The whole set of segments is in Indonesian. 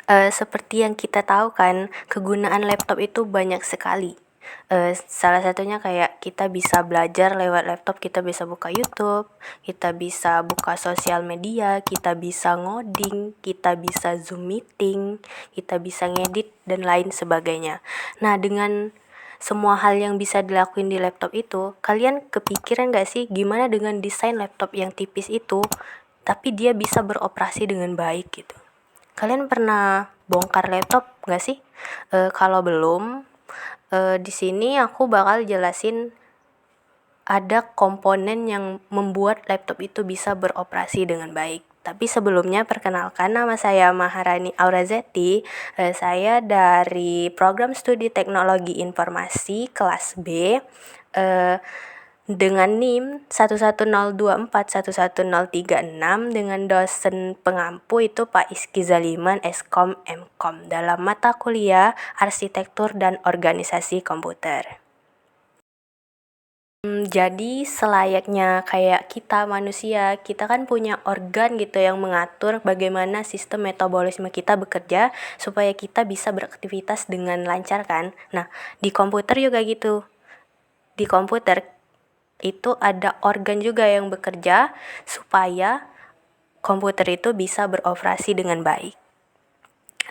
Seperti yang kita tahu kan, kegunaan laptop itu banyak sekali. Salah satunya kayak kita bisa belajar lewat laptop, kita bisa buka YouTube, kita bisa buka sosial media, kita bisa ngoding, kita bisa Zoom meeting, kita bisa ngedit, dan lain sebagainya. Nah, dengan semua hal yang bisa dilakuin di laptop itu, kalian kepikiran gak sih gimana dengan desain laptop yang tipis itu, tapi dia bisa beroperasi dengan baik gitu? Kalian pernah bongkar laptop gak sih? Kalau belum, di sini aku bakal jelasin ada komponen yang membuat laptop itu bisa beroperasi dengan baik. Tapi sebelumnya perkenalkan, nama saya Maharani Aurazeti. Saya dari Program Studi Teknologi Informasi kelas B. Dengan NIM 11024111036 dengan dosen pengampu itu Pak Iski Zaliman Eskom Mkom dalam mata kuliah Arsitektur dan Organisasi Komputer. Jadi selayaknya kayak kita manusia, kita kan punya organ gitu yang mengatur bagaimana sistem metabolisme kita bekerja supaya kita bisa beraktivitas dengan lancar kan. Nah, di komputer juga gitu. Di komputer itu ada organ juga yang bekerja supaya komputer itu bisa beroperasi dengan baik.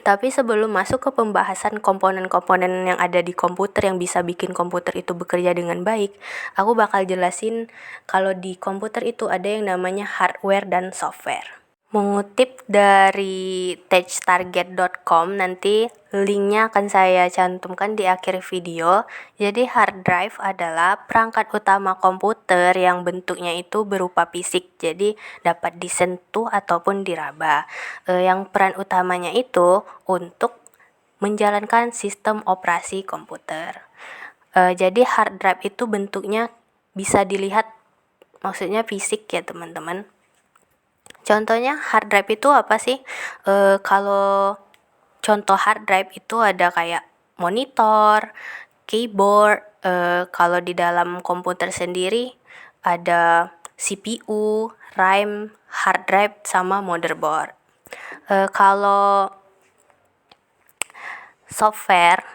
Tapi sebelum masuk ke pembahasan komponen-komponen yang ada di komputer yang bisa bikin komputer itu bekerja dengan baik, aku bakal jelasin kalau di komputer itu ada yang namanya hardware dan software. Mengutip dari techtarget.com, nanti linknya akan saya cantumkan di akhir video. Jadi hard drive adalah perangkat utama komputer yang bentuknya itu berupa fisik, jadi dapat disentuh ataupun diraba. Yang peran utamanya itu untuk menjalankan sistem operasi komputer. Jadi hard drive itu bentuknya bisa dilihat, maksudnya fisik ya teman-teman. Contohnya hard drive itu apa sih? Kalau contoh hard drive itu ada kayak monitor, keyboard, kalau di dalam komputer sendiri ada CPU, RAM, hard drive, sama motherboard. Kalau software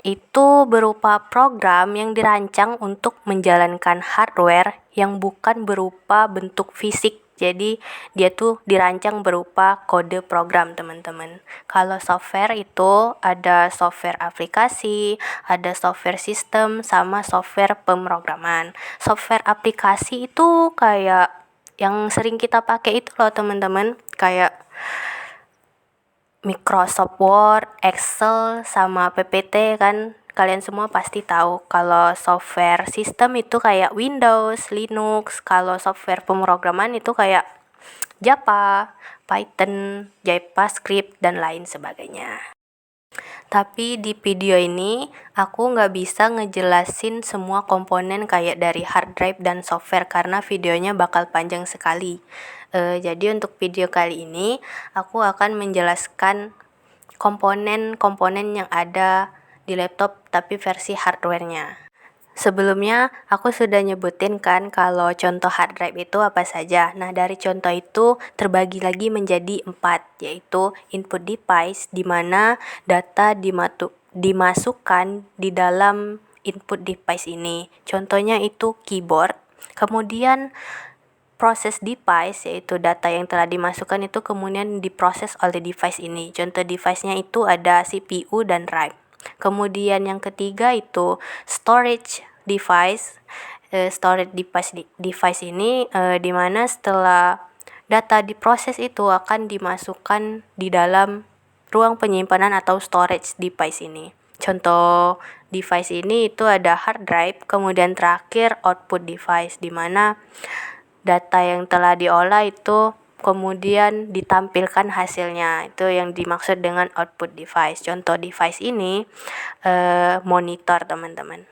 itu berupa program yang dirancang untuk menjalankan hardware yang bukan berupa bentuk fisik. Jadi dia tuh dirancang berupa kode program, teman-teman. Kalau software itu ada software aplikasi, ada software sistem, sama software pemrograman. Software aplikasi itu kayak yang sering kita pakai itu loh, teman-teman. Kayak Microsoft Word, Excel, sama PPT kan. Kalian semua pasti tahu. Kalau software sistem itu kayak Windows, Linux. Kalau software pemrograman itu kayak Java, Python, JavaScript, dan lain sebagainya. Tapi di video ini aku nggak bisa ngejelasin semua komponen kayak dari hard drive dan software karena videonya bakal panjang sekali. Jadi untuk video kali ini aku akan menjelaskan komponen-komponen yang ada di laptop tapi versi hardware-nya. Sebelumnya aku sudah nyebutin kan kalau contoh hard drive itu apa saja. Nah, dari contoh itu terbagi lagi menjadi 4, yaitu input device, di mana data dimasukkan di dalam input device ini. Contohnya itu keyboard. Kemudian proses device, yaitu data yang telah dimasukkan itu kemudian diproses oleh device ini. Contoh device-nya itu ada CPU dan RAM. Kemudian yang ketiga itu storage device. Storage device ini di mana setelah data diproses itu akan dimasukkan di dalam ruang penyimpanan atau storage device ini. Contoh device ini itu ada hard drive, kemudian terakhir output device, di mana data yang telah diolah itu kemudian ditampilkan hasilnya. Itu yang dimaksud dengan output device. Contoh device ini monitor, teman-teman.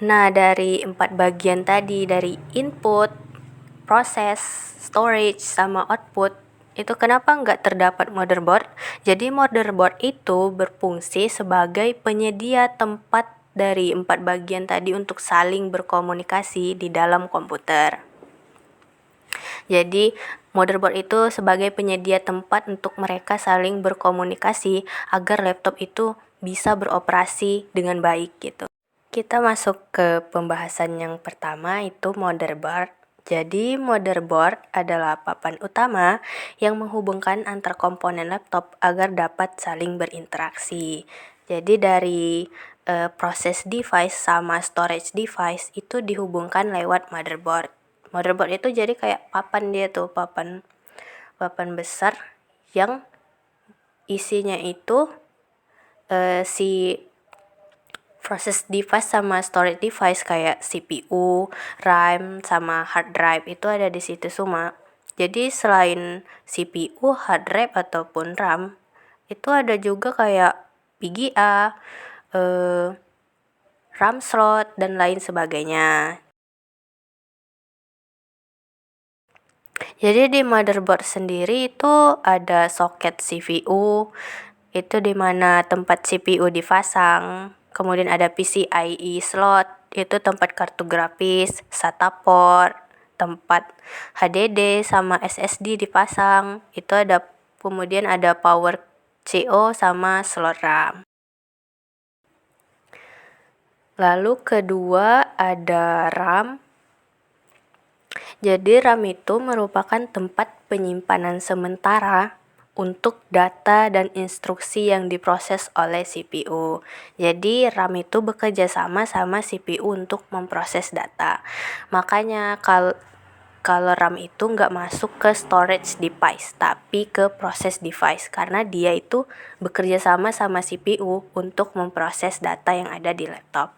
Nah, dari 4 bagian tadi, dari input, proses, storage, sama output, itu kenapa nggak terdapat motherboard? Jadi motherboard itu berfungsi sebagai penyedia tempat dari 4 bagian tadi untuk saling berkomunikasi di dalam komputer. Jadi Motherboard itu sebagai penyedia tempat untuk mereka saling berkomunikasi agar laptop itu bisa beroperasi dengan baik gitu. Kita masuk ke pembahasan yang pertama, itu motherboard. Jadi motherboard adalah papan utama yang menghubungkan antar komponen laptop agar dapat saling berinteraksi. Jadi dari proses device sama storage device itu dihubungkan lewat motherboard. Motherboard itu jadi kayak papan, dia tuh papan besar yang isinya itu si proses device sama storage device kayak CPU, RAM, sama hard drive itu ada di situ semua. Jadi selain CPU, hard drive ataupun RAM, itu ada juga kayak VGA, RAM slot, dan lain sebagainya. Jadi di motherboard sendiri itu ada soket CPU, itu di mana tempat CPU dipasang. Kemudian ada PCIe slot, itu tempat kartu grafis, SATA port, tempat HDD sama SSD dipasang. Itu ada, kemudian ada power CO sama slot RAM. Lalu kedua ada RAM. Jadi RAM itu merupakan tempat penyimpanan sementara untuk data dan instruksi yang diproses oleh CPU. Jadi RAM itu bekerja sama CPU untuk memproses data. Makanya kalau RAM itu nggak masuk ke storage device, tapi ke proses device, karena dia itu bekerja sama CPU untuk memproses data yang ada di laptop.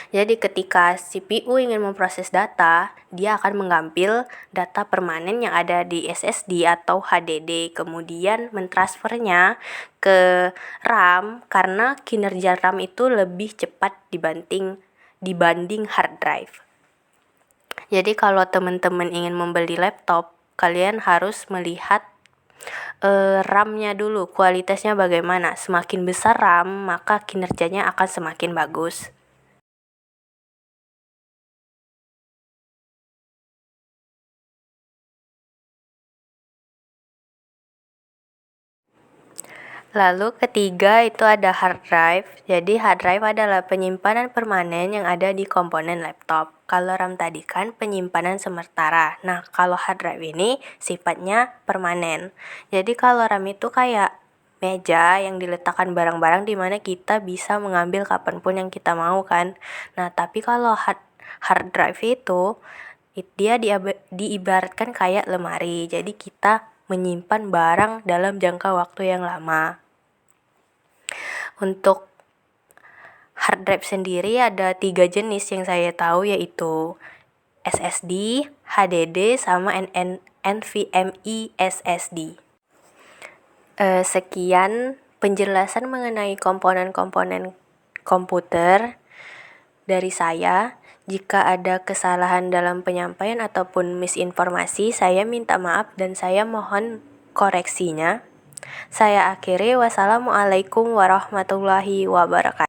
Jadi ketika CPU ingin memproses data, dia akan mengambil data permanen yang ada di SSD atau HDD, kemudian mentransfernya ke RAM karena kinerja RAM itu lebih cepat dibanding hard drive. Jadi kalau teman-teman ingin membeli laptop, kalian harus melihat RAM-nya dulu, kualitasnya bagaimana. Semakin besar RAM, maka kinerjanya akan semakin bagus. Lalu ketiga itu ada hard drive. Jadi hard drive adalah penyimpanan permanen yang ada di komponen laptop. Kalau RAM tadi kan penyimpanan sementara. Nah, kalau hard drive ini sifatnya permanen. Jadi kalau RAM itu kayak meja yang diletakkan barang-barang di mana kita bisa mengambil kapanpun yang kita mau kan. Nah, tapi kalau hard drive itu dia diibaratkan kayak lemari. Jadi kita menyimpan barang dalam jangka waktu yang lama. Untuk hard drive sendiri ada 3 jenis yang saya tahu, yaitu SSD, HDD, sama NVMe SSD. Sekian penjelasan mengenai komponen-komponen komputer dari saya. Jika ada kesalahan dalam penyampaian ataupun misinformasi, saya minta maaf dan saya mohon koreksinya. Saya akhiri, wassalamualaikum warahmatullahi wabarakatuh.